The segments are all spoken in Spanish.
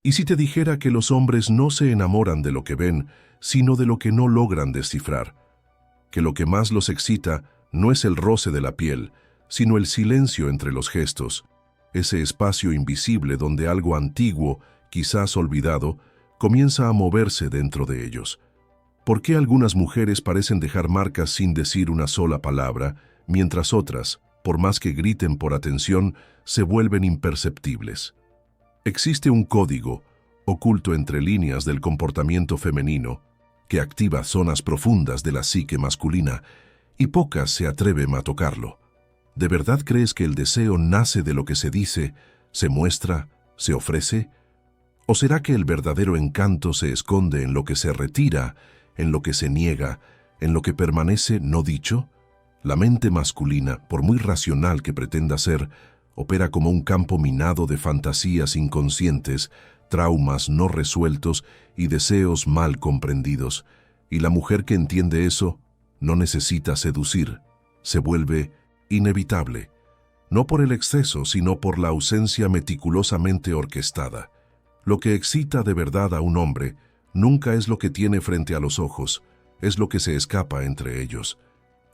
¿Y si te dijera que los hombres no se enamoran de lo que ven, sino de lo que no logran descifrar? Que lo que más los excita no es el roce de la piel, sino el silencio entre los gestos, ese espacio invisible donde algo antiguo, quizás olvidado, comienza a moverse dentro de ellos. ¿Por qué algunas mujeres parecen dejar marcas sin decir una sola palabra, mientras otras, por más que griten por atención, se vuelven imperceptibles? Existe un código, oculto entre líneas del comportamiento femenino, que activa zonas profundas de la psique masculina, y pocas se atreven a tocarlo. ¿De verdad crees que el deseo nace de lo que se dice, se muestra, se ofrece? ¿O será que el verdadero encanto se esconde en lo que se retira, en lo que se niega, en lo que permanece no dicho? La mente masculina, por muy racional que pretenda ser, opera como un campo minado de fantasías inconscientes, traumas no resueltos y deseos mal comprendidos. Y la mujer que entiende eso no necesita seducir, se vuelve inevitable, no por el exceso, sino por la ausencia meticulosamente orquestada. Lo que excita de verdad a un hombre nunca es lo que tiene frente a los ojos, es lo que se escapa entre ellos.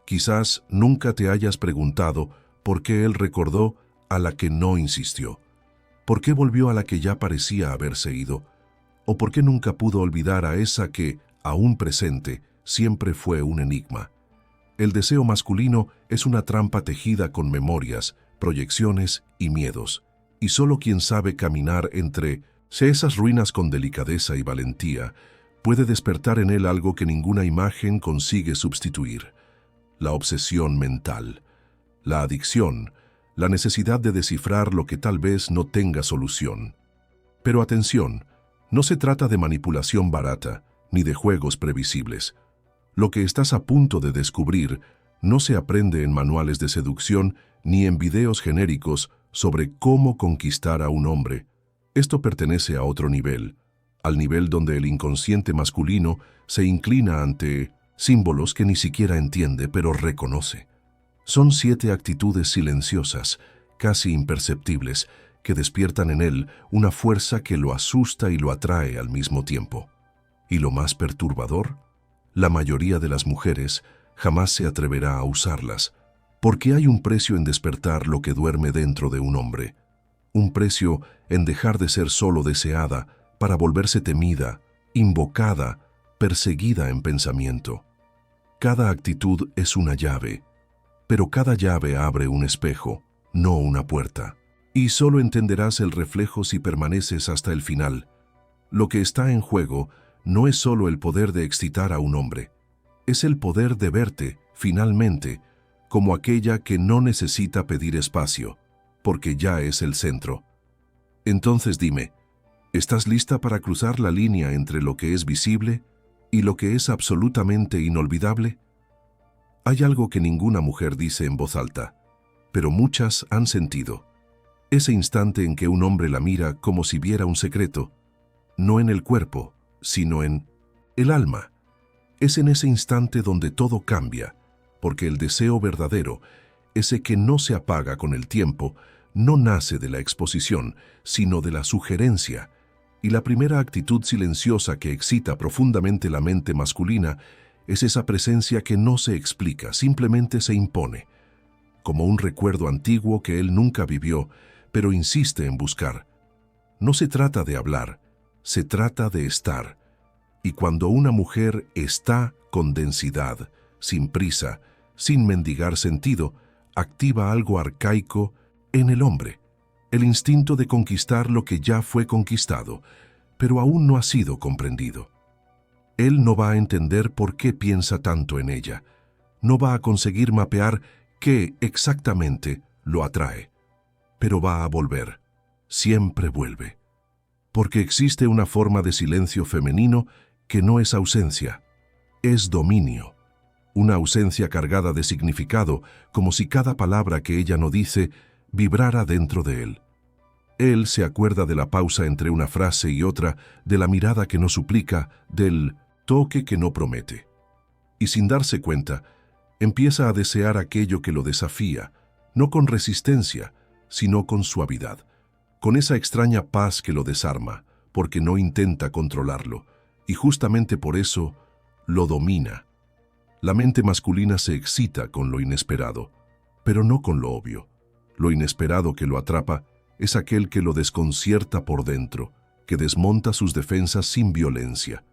Quizás nunca te hayas preguntado por qué él recordó a la que no insistió, por qué volvió a la que ya parecía haberse ido, o por qué nunca pudo olvidar a esa que, aún presente, siempre fue un enigma. El deseo masculino es una trampa tejida con memorias, proyecciones y miedos, y solo quien sabe caminar entre esas ruinas con delicadeza y valentía puede despertar en él algo que ninguna imagen consigue sustituir: la obsesión mental, la adicción, la necesidad de descifrar lo que tal vez no tenga solución. Pero atención, no se trata de manipulación barata ni de juegos previsibles. Lo que estás a punto de descubrir no se aprende en manuales de seducción ni en videos genéricos sobre cómo conquistar a un hombre. Esto pertenece a otro nivel, al nivel donde el inconsciente masculino se inclina ante símbolos que ni siquiera entiende, pero reconoce. Son 7 actitudes silenciosas, casi imperceptibles, que despiertan en él una fuerza que lo asusta y lo atrae al mismo tiempo. Y lo más perturbador, la mayoría de las mujeres jamás se atreverá a usarlas, porque hay un precio en despertar lo que duerme dentro de un hombre, un precio en dejar de ser solo deseada para volverse temida, invocada, perseguida en pensamiento. Cada actitud es una llave, pero cada llave abre un espejo, no una puerta, y solo entenderás el reflejo si permaneces hasta el final. Lo que está en juego no es solo el poder de excitar a un hombre, es el poder de verte, finalmente, como aquella que no necesita pedir espacio, porque ya es el centro. Entonces dime, ¿estás lista para cruzar la línea entre lo que es visible y lo que es absolutamente inolvidable? Hay algo que ninguna mujer dice en voz alta, pero muchas han sentido. Ese instante en que un hombre la mira como si viera un secreto, no en el cuerpo, sino en el alma. Es en ese instante donde todo cambia, porque el deseo verdadero, ese que no se apaga con el tiempo, no nace de la exposición, sino de la sugerencia. Y la primera actitud silenciosa que excita profundamente la mente masculina es esa presencia que no se explica, simplemente se impone, como un recuerdo antiguo que él nunca vivió, pero insiste en buscar. No se trata de hablar, se trata de estar. Y cuando una mujer está con densidad, sin prisa, sin mendigar sentido, activa algo arcaico en el hombre, el instinto de conquistar lo que ya fue conquistado, pero aún no ha sido comprendido. Él no va a entender por qué piensa tanto en ella, no va a conseguir mapear qué exactamente lo atrae, pero va a volver, siempre vuelve, porque existe una forma de silencio femenino que no es ausencia, es dominio, una ausencia cargada de significado, como si cada palabra que ella no dice vibrara dentro de él. Él se acuerda de la pausa entre una frase y otra, de la mirada que no suplica, del toque que no promete. Y sin darse cuenta, empieza a desear aquello que lo desafía, no con resistencia, sino con suavidad, con esa extraña paz que lo desarma, porque no intenta controlarlo, y justamente por eso lo domina. La mente masculina se excita con lo inesperado, pero no con lo obvio. Lo inesperado que lo atrapa es aquel que lo desconcierta por dentro, que desmonta sus defensas sin violencia.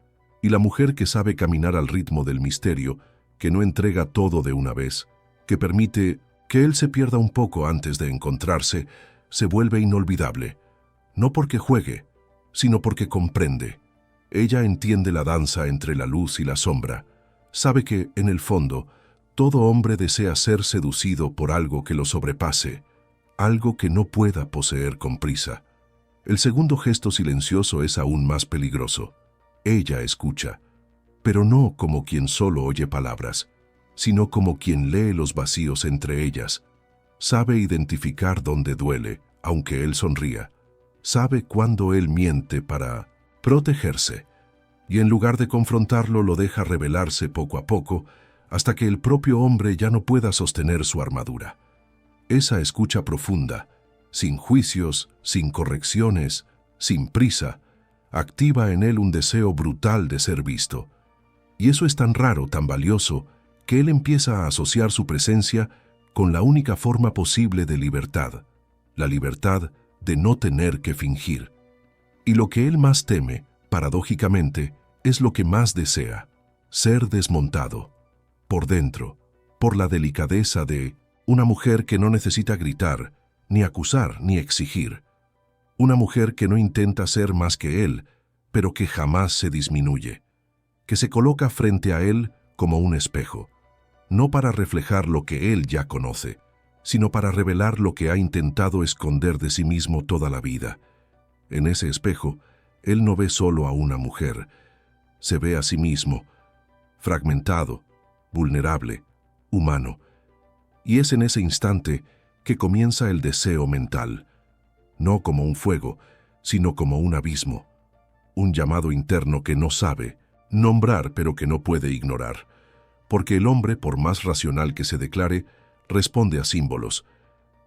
Y la mujer que sabe caminar al ritmo del misterio, que no entrega todo de una vez, que permite que él se pierda un poco antes de encontrarse, se vuelve inolvidable, no porque juegue, sino porque comprende. Ella entiende la danza entre la luz y la sombra. Sabe que, en el fondo, todo hombre desea ser seducido por algo que lo sobrepase, algo que no pueda poseer con prisa. El segundo gesto silencioso es aún más peligroso. Ella escucha, pero no como quien solo oye palabras, sino como quien lee los vacíos entre ellas. Sabe identificar dónde duele, aunque él sonría. Sabe cuándo él miente para protegerse, y en lugar de confrontarlo lo deja revelarse poco a poco, hasta que el propio hombre ya no pueda sostener su armadura. Esa escucha profunda, sin juicios, sin correcciones, sin prisa, activa en él un deseo brutal de ser visto. Y eso es tan raro, tan valioso, que él empieza a asociar su presencia con la única forma posible de libertad, la libertad de no tener que fingir. Y lo que él más teme, paradójicamente, es lo que más desea: ser desmontado, por dentro, por la delicadeza de una mujer que no necesita gritar, ni acusar, ni exigir. Una mujer que no intenta ser más que él, pero que jamás se disminuye, que se coloca frente a él como un espejo, no para reflejar lo que él ya conoce, sino para revelar lo que ha intentado esconder de sí mismo toda la vida. En ese espejo, él no ve solo a una mujer, se ve a sí mismo, fragmentado, vulnerable, humano. Y es en ese instante que comienza el deseo mental, no como un fuego, sino como un abismo, un llamado interno que no sabe nombrar pero que no puede ignorar, porque el hombre, por más racional que se declare, responde a símbolos,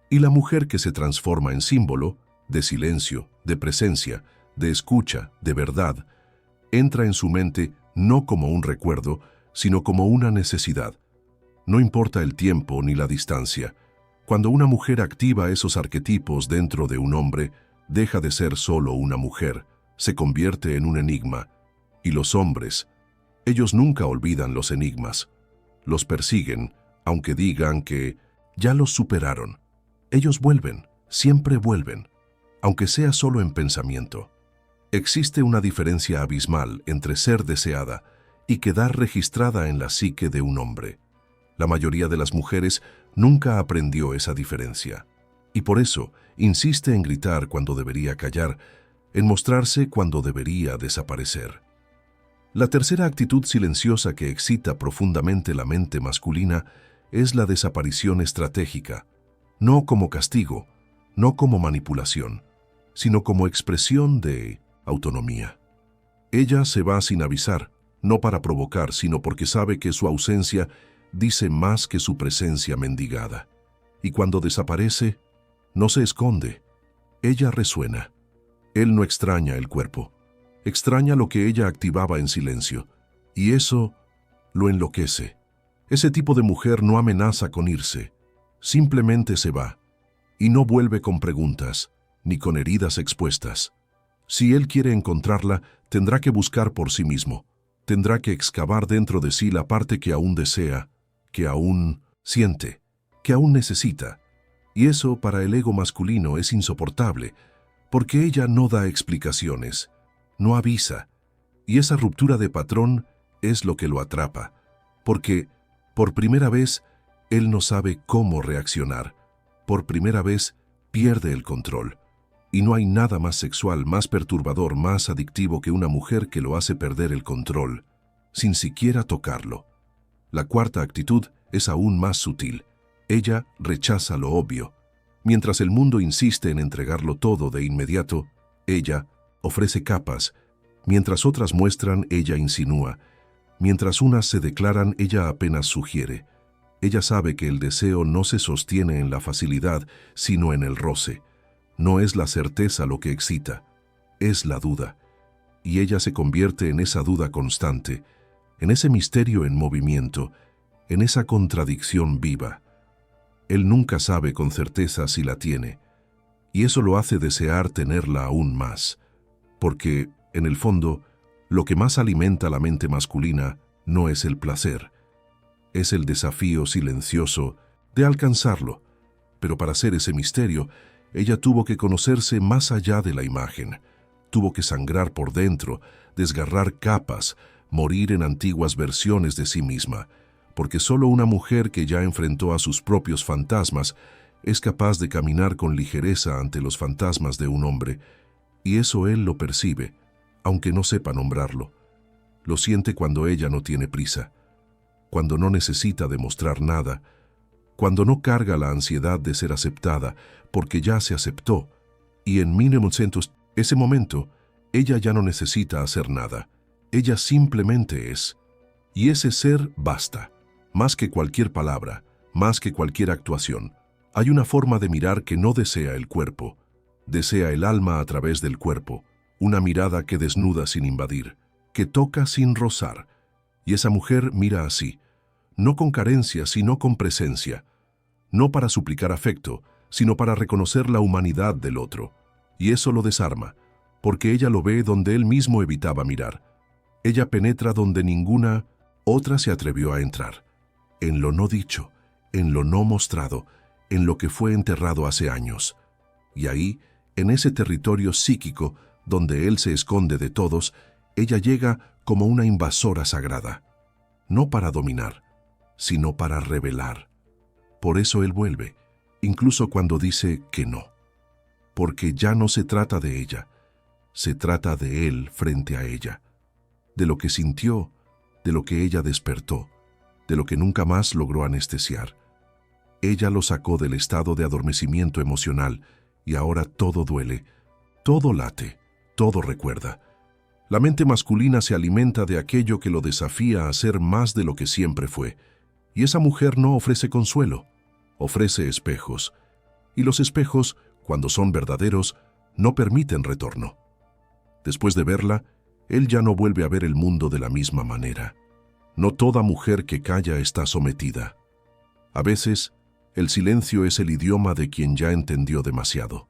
y la mujer que se transforma en símbolo, de silencio, de presencia, de escucha, de verdad, entra en su mente no como un recuerdo, sino como una necesidad. No importa el tiempo ni la distancia. Cuando una mujer activa esos arquetipos dentro de un hombre, deja de ser solo una mujer, se convierte en un enigma. Y los hombres, ellos nunca olvidan los enigmas. Los persiguen, aunque digan que ya los superaron. Ellos vuelven, siempre vuelven, aunque sea solo en pensamiento. Existe una diferencia abismal entre ser deseada y quedar registrada en la psique de un hombre. La mayoría de las mujeres nunca aprendió esa diferencia, y por eso insiste en gritar cuando debería callar, en mostrarse cuando debería desaparecer. La tercera actitud silenciosa que excita profundamente la mente masculina es la desaparición estratégica, no como castigo, no como manipulación, sino como expresión de autonomía. Ella se va sin avisar, no para provocar, sino porque sabe que su ausencia dice más que su presencia mendigada. Y cuando desaparece, no se esconde. Ella resuena. Él no extraña el cuerpo. Extraña lo que ella activaba en silencio. Y eso lo enloquece. Ese tipo de mujer no amenaza con irse. Simplemente se va. Y no vuelve con preguntas, ni con heridas expuestas. Si él quiere encontrarla, tendrá que buscar por sí mismo. Tendrá que excavar dentro de sí la parte que aún desea, que aún siente, que aún necesita. Y eso para el ego masculino es insoportable, porque ella no da explicaciones, no avisa. Y esa ruptura de patrón es lo que lo atrapa, porque, por primera vez, él no sabe cómo reaccionar. Por primera vez, pierde el control. Y no hay nada más sexual, más perturbador, más adictivo que una mujer que lo hace perder el control, sin siquiera tocarlo. La cuarta actitud es aún más sutil. Ella rechaza lo obvio. Mientras el mundo insiste en entregarlo todo de inmediato, ella ofrece capas. Mientras otras muestran, ella insinúa. Mientras unas se declaran, ella apenas sugiere. Ella sabe que el deseo no se sostiene en la facilidad, sino en el roce. No es la certeza lo que excita, es la duda. y ella se convierte en esa duda constante, en ese misterio en movimiento, en esa contradicción viva. Él nunca sabe con certeza si la tiene, y eso lo hace desear tenerla aún más, porque, en el fondo, lo que más alimenta la mente masculina no es el placer, es el desafío silencioso de alcanzarlo. Pero para hacer ese misterio, ella tuvo que conocerse más allá de la imagen, tuvo que sangrar por dentro, desgarrar capas, morir en antiguas versiones de sí misma, porque solo una mujer que ya enfrentó a sus propios fantasmas es capaz de caminar con ligereza ante los fantasmas de un hombre, y eso él lo percibe, aunque no sepa nombrarlo. Lo siente cuando ella no tiene prisa, cuando no necesita demostrar nada, cuando no carga la ansiedad de ser aceptada, porque ya se aceptó, y en 1900, ese momento, ella ya no necesita hacer nada, ella simplemente es, y ese ser basta, más que cualquier palabra, más que cualquier actuación. Hay una forma de mirar que no desea el cuerpo, desea el alma a través del cuerpo, una mirada que desnuda sin invadir, que toca sin rozar, y esa mujer mira así, no con carencia, sino con presencia, no para suplicar afecto, sino para reconocer la humanidad del otro, y eso lo desarma, porque ella lo ve donde él mismo evitaba mirar. Ella penetra donde ninguna otra se atrevió a entrar, en lo no dicho, en lo no mostrado, en lo que fue enterrado hace años. Y ahí, en ese territorio psíquico donde él se esconde de todos, ella llega como una invasora sagrada, no para dominar, sino para revelar. Por eso él vuelve, incluso cuando dice que no, porque ya no se trata de ella, se trata de él frente a ella, de lo que sintió, de lo que ella despertó, de lo que nunca más logró anestesiar. Ella lo sacó del estado de adormecimiento emocional y ahora todo duele, todo late, todo recuerda. La mente masculina se alimenta de aquello que lo desafía a ser más de lo que siempre fue, y esa mujer no ofrece consuelo, ofrece espejos, y los espejos, cuando son verdaderos, no permiten retorno. Después de verla, él ya no vuelve a ver el mundo de la misma manera. No toda mujer que calla está sometida. A veces, el silencio es el idioma de quien ya entendió demasiado.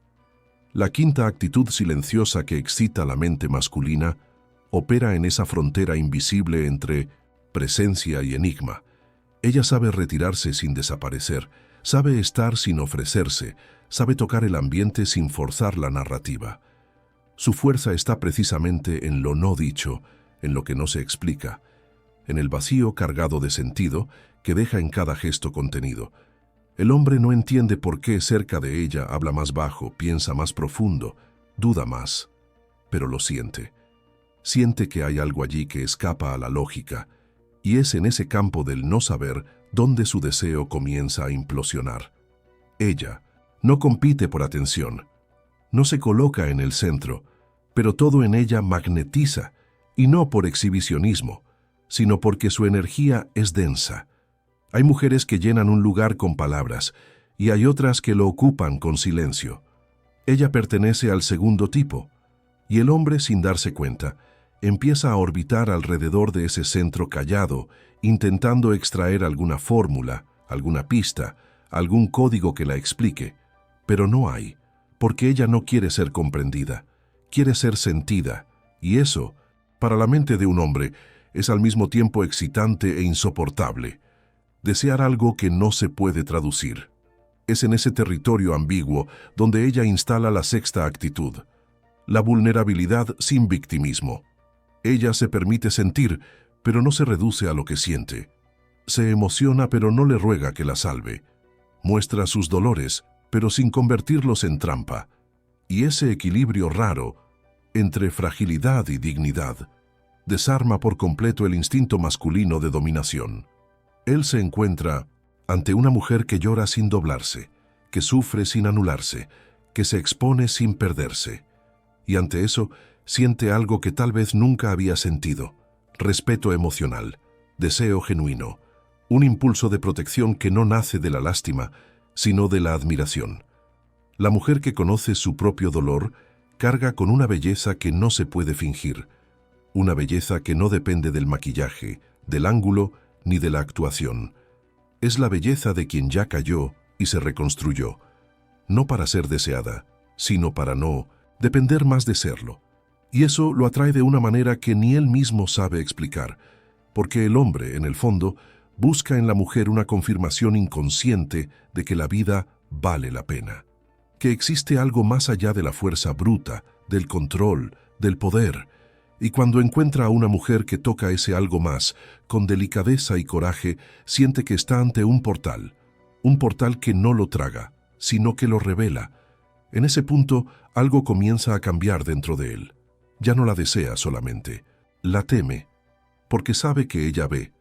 La quinta actitud silenciosa que excita la mente masculina opera en esa frontera invisible entre presencia y enigma. Ella sabe retirarse sin desaparecer, sabe estar sin ofrecerse, sabe tocar el ambiente sin forzar la narrativa. Su fuerza está precisamente en lo no dicho, en lo que no se explica, en el vacío cargado de sentido que deja en cada gesto contenido. El hombre no entiende por qué cerca de ella habla más bajo, piensa más profundo, duda más, pero lo siente. Siente que hay algo allí que escapa a la lógica, y es en ese campo del no saber donde su deseo comienza a implosionar. Ella no compite por atención, no se coloca en el centro, pero todo en ella magnetiza, y no por exhibicionismo, sino porque su energía es densa. Hay mujeres que llenan un lugar con palabras, y hay otras que lo ocupan con silencio. Ella pertenece al segundo tipo, y el hombre, sin darse cuenta, empieza a orbitar alrededor de ese centro callado, intentando extraer alguna fórmula, alguna pista, algún código que la explique, pero no hay, porque ella no quiere ser comprendida, quiere ser sentida, y eso, para la mente de un hombre, es al mismo tiempo excitante e insoportable. Desear algo que no se puede traducir. Es en ese territorio ambiguo donde ella instala la sexta actitud, la vulnerabilidad sin victimismo. Ella se permite sentir, pero no se reduce a lo que siente. Se emociona, pero no le ruega que la salve. Muestra sus dolores, pero sin convertirlos en trampa. Y ese equilibrio raro entre fragilidad y dignidad desarma por completo el instinto masculino de dominación. Él se encuentra ante una mujer que llora sin doblarse, que sufre sin anularse, que se expone sin perderse. Y ante eso, siente algo que tal vez nunca había sentido: respeto emocional, deseo genuino, un impulso de protección que no nace de la lástima, sino de la admiración. La mujer que conoce su propio dolor carga con una belleza que no se puede fingir, una belleza que no depende del maquillaje, del ángulo ni de la actuación. Es la belleza de quien ya cayó y se reconstruyó, no para ser deseada, sino para no depender más de serlo. Y eso lo atrae de una manera que ni él mismo sabe explicar, porque el hombre, en el fondo, busca en la mujer una confirmación inconsciente de que la vida vale la pena, que existe algo más allá de la fuerza bruta, del control, del poder. Y cuando encuentra a una mujer que toca ese algo más, con delicadeza y coraje, siente que está ante un portal que no lo traga, sino que lo revela. En ese punto, algo comienza a cambiar dentro de él. Ya no la desea solamente, la teme, porque sabe que ella ve,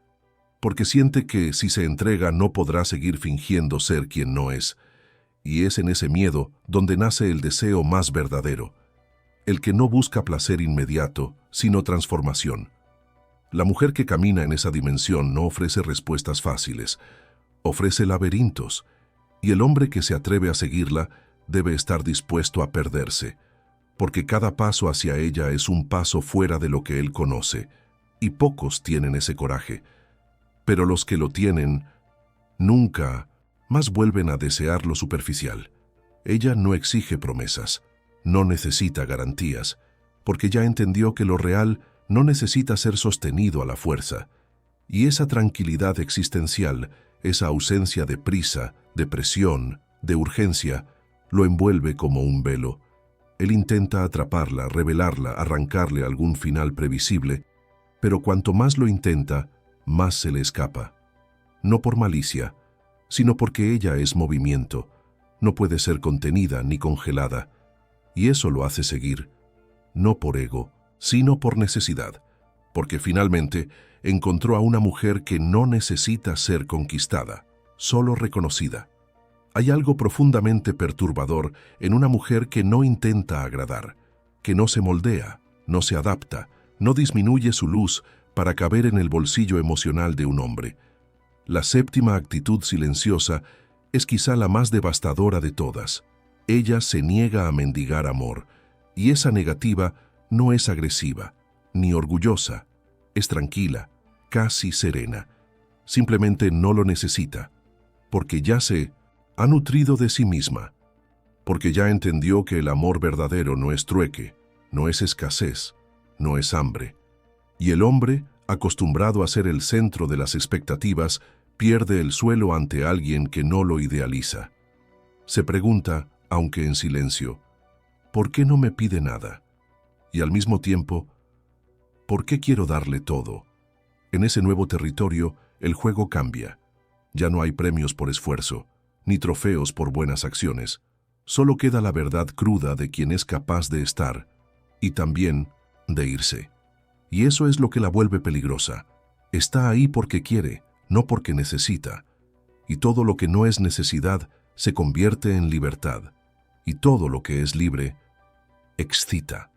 porque siente que si se entrega no podrá seguir fingiendo ser quien no es. Y es en ese miedo donde nace el deseo más verdadero, el que no busca placer inmediato, sino transformación. La mujer que camina en esa dimensión no ofrece respuestas fáciles, ofrece laberintos, y el hombre que se atreve a seguirla debe estar dispuesto a perderse, porque cada paso hacia ella es un paso fuera de lo que él conoce, y pocos tienen ese coraje. Pero los que lo tienen, nunca más vuelven a desear lo superficial. Ella no exige promesas, no necesita garantías, porque ya entendió que lo real no necesita ser sostenido a la fuerza. Y esa tranquilidad existencial, esa ausencia de prisa, de presión, de urgencia, lo envuelve como un velo. Él intenta atraparla, revelarla, arrancarle algún final previsible, pero cuanto más lo intenta, más se le escapa. No por malicia, sino porque ella es movimiento, no puede ser contenida ni congelada, y eso lo hace seguir, no por ego, sino por necesidad, porque finalmente encontró a una mujer que no necesita ser conquistada, solo reconocida. Hay algo profundamente perturbador en una mujer que no intenta agradar, que no se moldea, no se adapta, no disminuye su luz para caber en el bolsillo emocional de un hombre. La séptima actitud silenciosa es quizá la más devastadora de todas. Ella se niega a mendigar amor, y esa negativa no es agresiva, ni orgullosa, es tranquila, casi serena. Simplemente no lo necesita, porque ya se ha nutrido de sí misma, porque ya entendió que el amor verdadero no es trueque, no es escasez, no es hambre. Y el hombre, acostumbrado a ser el centro de las expectativas, pierde el suelo ante alguien que no lo idealiza. Se pregunta, aunque en silencio, ¿por qué no me pide nada? Y al mismo tiempo, ¿por qué quiero darle todo? En ese nuevo territorio, el juego cambia. Ya no hay premios por esfuerzo, ni trofeos por buenas acciones. Solo queda la verdad cruda de quien es capaz de estar, y también de irse. Y eso es lo que la vuelve peligrosa. Está ahí porque quiere, no porque necesita. Y todo lo que no es necesidad se convierte en libertad. Y todo lo que es libre, excita.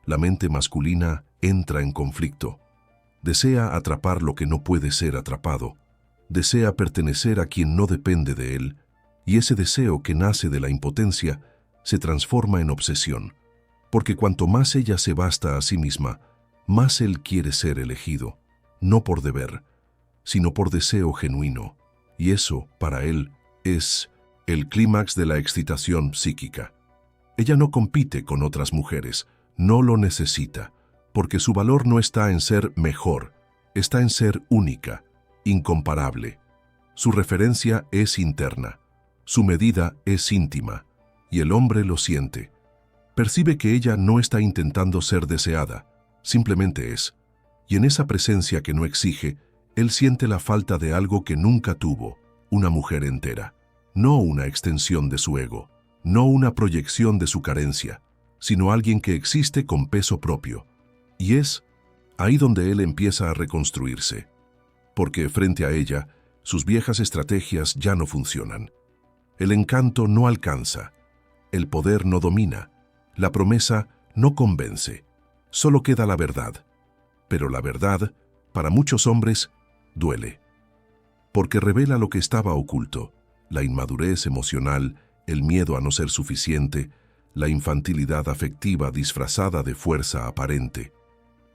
La mente masculina entra en conflicto. Desea atrapar lo que no puede ser atrapado. Desea pertenecer a quien no depende de él. Y ese deseo que nace de la impotencia se transforma en obsesión. Porque cuanto más ella se basta a sí misma, más él quiere ser elegido, no por deber, sino por deseo genuino. Y eso, para él, es el clímax de la excitación psíquica. Ella no compite con otras mujeres, no lo necesita, porque su valor no está en ser mejor, está en ser única, incomparable. Su referencia es interna, su medida es íntima, y el hombre lo siente. Percibe que ella no está intentando ser deseada, simplemente es, y en esa presencia que no exige, él siente la falta de algo que nunca tuvo, una mujer entera, no una extensión de su ego, no una proyección de su carencia, sino alguien que existe con peso propio. Y es ahí donde él empieza a reconstruirse, porque frente a ella, sus viejas estrategias ya no funcionan. El encanto no alcanza, el poder no domina, la promesa no convence, solo queda la verdad. Pero la verdad, para muchos hombres, duele, porque revela lo que estaba oculto, la inmadurez emocional, el miedo a no ser suficiente, la infantilidad afectiva disfrazada de fuerza aparente.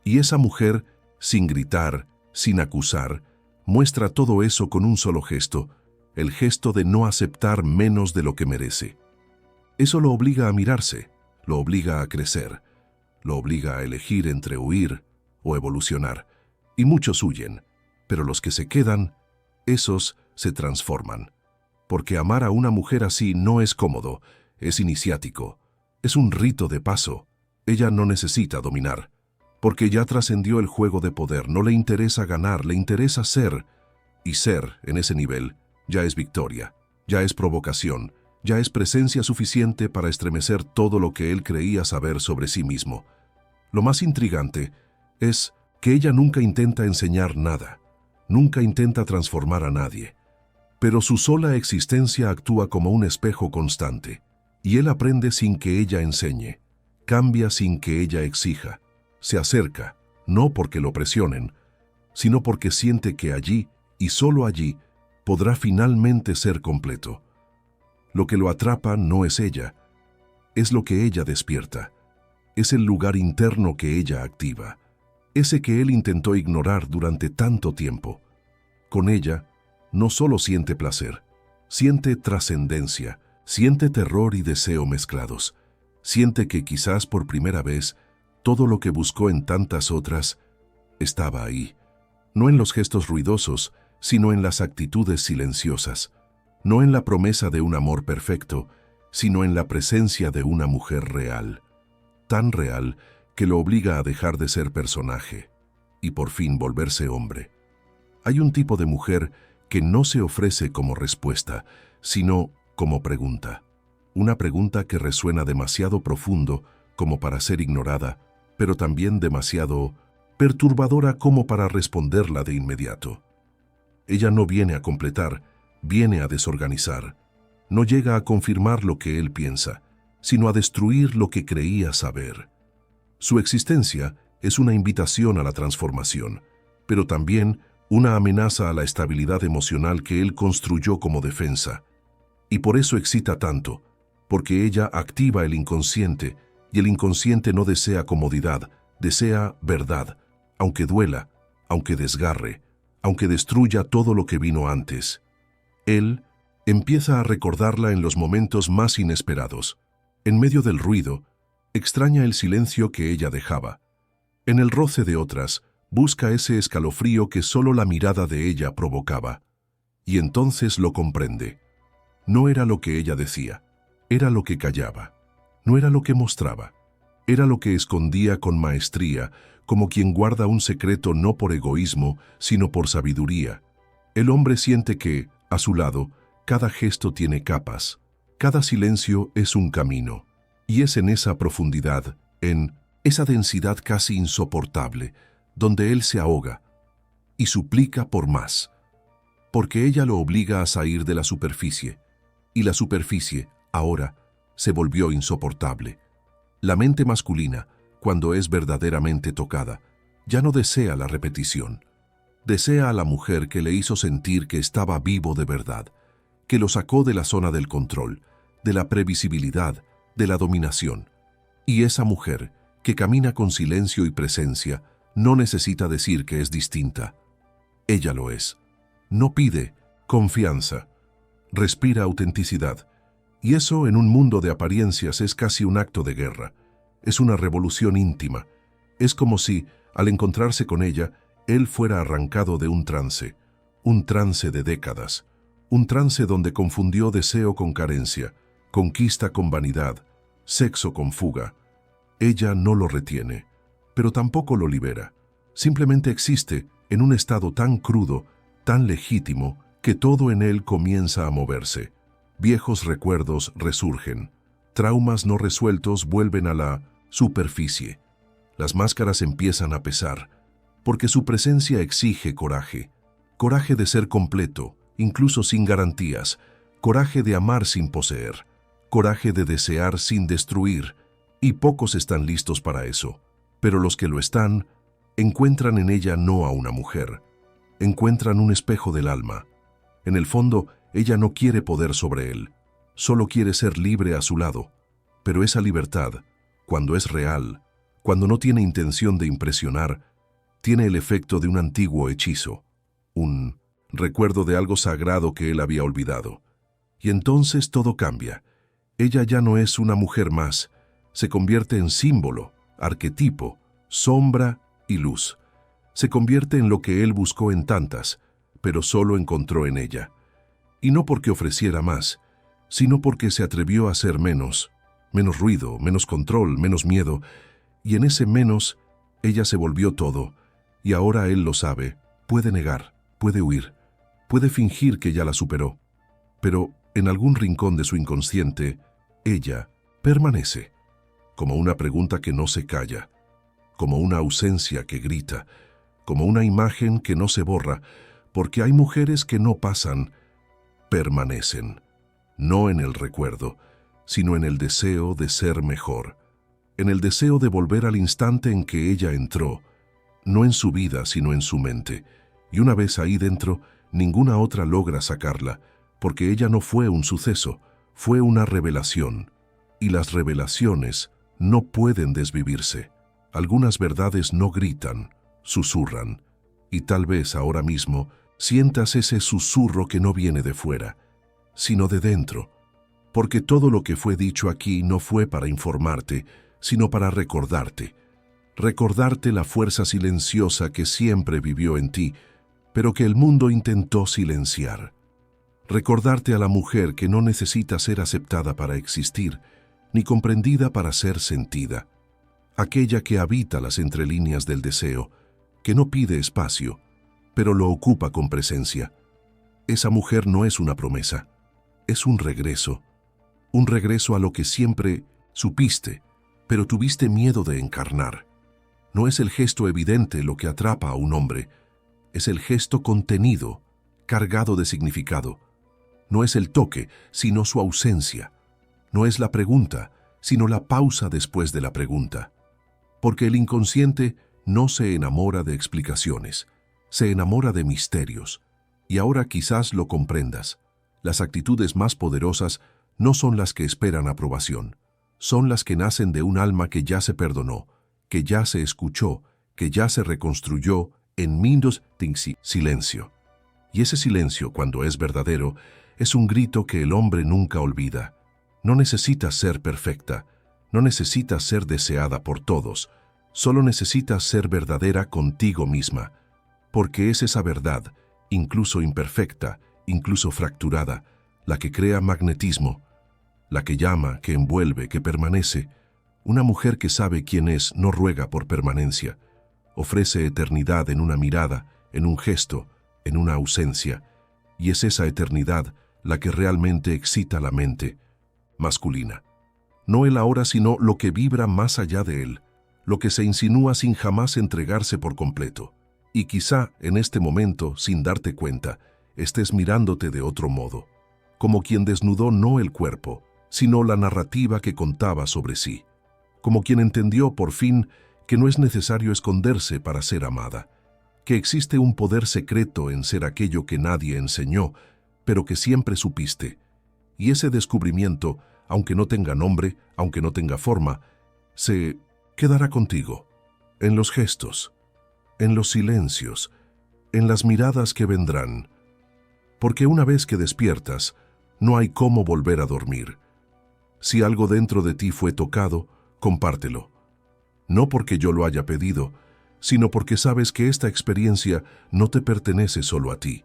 Y esa mujer, sin gritar, sin acusar, muestra todo eso con un solo gesto, el gesto de no aceptar menos de lo que merece. Eso lo obliga a mirarse, lo obliga a crecer, lo obliga a elegir entre huir o evolucionar. Y muchos huyen, pero los que se quedan, esos se transforman. Porque amar a una mujer así no es cómodo, es iniciático, es un rito de paso. Ella no necesita dominar, porque ya trascendió el juego de poder, no le interesa ganar, le interesa ser. Y ser, en ese nivel, ya es victoria, ya es provocación, ya es presencia suficiente para estremecer todo lo que él creía saber sobre sí mismo. Lo más intrigante es que ella nunca intenta enseñar nada, nunca intenta transformar a nadie. Pero su sola existencia actúa como un espejo constante, y él aprende sin que ella enseñe, cambia sin que ella exija, se acerca, no porque lo presionen, sino porque siente que allí, y solo allí, podrá finalmente ser completo. Lo que lo atrapa no es ella, es lo que ella despierta, es el lugar interno que ella activa, ese que él intentó ignorar durante tanto tiempo. Con ella, no solo siente placer, siente trascendencia, siente terror y deseo mezclados, siente que quizás por primera vez, todo lo que buscó en tantas otras estaba ahí, no en los gestos ruidosos, sino en las actitudes silenciosas, no en la promesa de un amor perfecto, sino en la presencia de una mujer real, tan real que lo obliga a dejar de ser personaje y por fin volverse hombre. Hay un tipo de mujer que no se ofrece como respuesta, sino como pregunta. Una pregunta que resuena demasiado profundo como para ser ignorada, pero también demasiado perturbadora como para responderla de inmediato. Ella no viene a completar, viene a desorganizar. No llega a confirmar lo que él piensa, sino a destruir lo que creía saber. Su existencia es una invitación a la transformación, pero también una amenaza a la estabilidad emocional que él construyó como defensa. Y por eso excita tanto, porque ella activa el inconsciente, y el inconsciente no desea comodidad, desea verdad, aunque duela, aunque desgarre, aunque destruya todo lo que vino antes. Él empieza a recordarla en los momentos más inesperados. En medio del ruido, extraña el silencio que ella dejaba. En el roce de otras, busca ese escalofrío que solo la mirada de ella provocaba. Y entonces lo comprende. No era lo que ella decía, era lo que callaba. No era lo que mostraba, era lo que escondía con maestría, como quien guarda un secreto no por egoísmo, sino por sabiduría. El hombre siente que, a su lado, cada gesto tiene capas, cada silencio es un camino. Y es en esa profundidad, en esa densidad casi insoportable, donde él se ahoga y suplica por más, porque ella lo obliga a salir de la superficie, y la superficie, ahora, se volvió insoportable. La mente masculina, cuando es verdaderamente tocada, ya no desea la repetición. Desea a la mujer que le hizo sentir que estaba vivo de verdad, que lo sacó de la zona del control, de la previsibilidad, de la dominación. Y esa mujer, que camina con silencio y presencia, no necesita decir que es distinta. Ella lo es. No pide confianza, respira autenticidad. Y eso en un mundo de apariencias es casi un acto de guerra. Es una revolución íntima. Es como si, al encontrarse con ella, él fuera arrancado de un trance de décadas, un trance donde confundió deseo con carencia, conquista con vanidad, sexo con fuga. Ella no lo retiene, pero tampoco lo libera. Simplemente existe en un estado tan crudo, tan legítimo, que todo en él comienza a moverse. Viejos recuerdos resurgen, traumas no resueltos vuelven a la superficie. Las máscaras empiezan a pesar, porque su presencia exige coraje. Coraje de ser completo, incluso sin garantías. Coraje de amar sin poseer. Coraje de desear sin destruir. Y pocos están listos para eso. Pero los que lo están, encuentran en ella no a una mujer. Encuentran un espejo del alma. En el fondo, ella no quiere poder sobre él. Solo quiere ser libre a su lado. Pero esa libertad, cuando es real, cuando no tiene intención de impresionar, tiene el efecto de un antiguo hechizo, un recuerdo de algo sagrado que él había olvidado. Y entonces todo cambia. Ella ya no es una mujer más, se convierte en símbolo, arquetipo, sombra y luz. Se convierte en lo que él buscó en tantas, pero solo encontró en ella. Y no porque ofreciera más, sino porque se atrevió a hacer menos ruido, menos control, menos miedo, y en ese menos ella se volvió todo, y ahora él lo sabe, puede negar, puede huir, puede fingir que ya la superó, pero en algún rincón de su inconsciente, ella permanece, como una pregunta que no se calla, como una ausencia que grita, como una imagen que no se borra, porque hay mujeres que no pasan, permanecen, no en el recuerdo, sino en el deseo de ser mejor, en el deseo de volver al instante en que ella entró, no en su vida, sino en su mente, y una vez ahí dentro, ninguna otra logra sacarla, porque ella no fue un suceso, fue una revelación, y las revelaciones no pueden desvivirse. Algunas verdades no gritan, susurran, y tal vez ahora mismo sientas ese susurro que no viene de fuera, sino de dentro, porque todo lo que fue dicho aquí no fue para informarte, sino para recordarte la fuerza silenciosa que siempre vivió en ti, pero que el mundo intentó silenciar. Recordarte a la mujer que no necesita ser aceptada para existir, ni comprendida para ser sentida. Aquella que habita las entrelíneas del deseo, que no pide espacio, pero lo ocupa con presencia. Esa mujer no es una promesa, es un regreso a lo que siempre supiste, pero tuviste miedo de encarnar. No es el gesto evidente lo que atrapa a un hombre, es el gesto contenido, cargado de significado. No es el toque, sino su ausencia. No es la pregunta, sino la pausa después de la pregunta. Porque el inconsciente no se enamora de explicaciones, se enamora de misterios. Y ahora quizás lo comprendas. Las actitudes más poderosas no son las que esperan aprobación, son las que nacen de un alma que ya se perdonó, que ya se escuchó, que ya se reconstruyó en mindos silencio. Y ese silencio, cuando es verdadero, es un grito que el hombre nunca olvida. No necesitas ser perfecta, no necesitas ser deseada por todos, solo necesitas ser verdadera contigo misma, porque es esa verdad, incluso imperfecta, incluso fracturada, la que crea magnetismo, la que llama, que envuelve, que permanece. Una mujer que sabe quién es no ruega por permanencia, ofrece eternidad en una mirada, en un gesto, en una ausencia, y es esa eternidad la que realmente excita la mente masculina. No el ahora, sino lo que vibra más allá de él, lo que se insinúa sin jamás entregarse por completo. Y quizá en este momento, sin darte cuenta, estés mirándote de otro modo, como quien desnudó no el cuerpo, sino la narrativa que contaba sobre sí, como quien entendió por fin que no es necesario esconderse para ser amada, que existe un poder secreto en ser aquello que nadie enseñó, pero que siempre supiste. Y ese descubrimiento, aunque no tenga nombre, aunque no tenga forma, se quedará contigo, en los gestos, en los silencios, en las miradas que vendrán, porque una vez que despiertas, no hay cómo volver a dormir. Si algo dentro de ti fue tocado, compártelo. No porque yo lo haya pedido, sino porque sabes que esta experiencia no te pertenece solo a ti.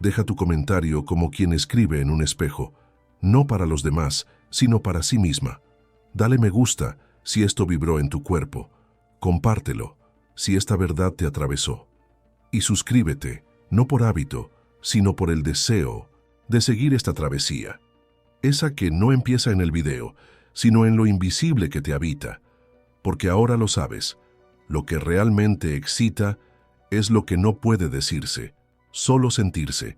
Deja tu comentario como quien escribe en un espejo, no para los demás, sino para sí misma. Dale me gusta si esto vibró en tu cuerpo. Compártelo si esta verdad te atravesó. Y suscríbete, no por hábito, sino por el deseo de seguir esta travesía. Esa que no empieza en el video, sino en lo invisible que te habita. Porque ahora lo sabes, lo que realmente excita es lo que no puede decirse, solo sentirse,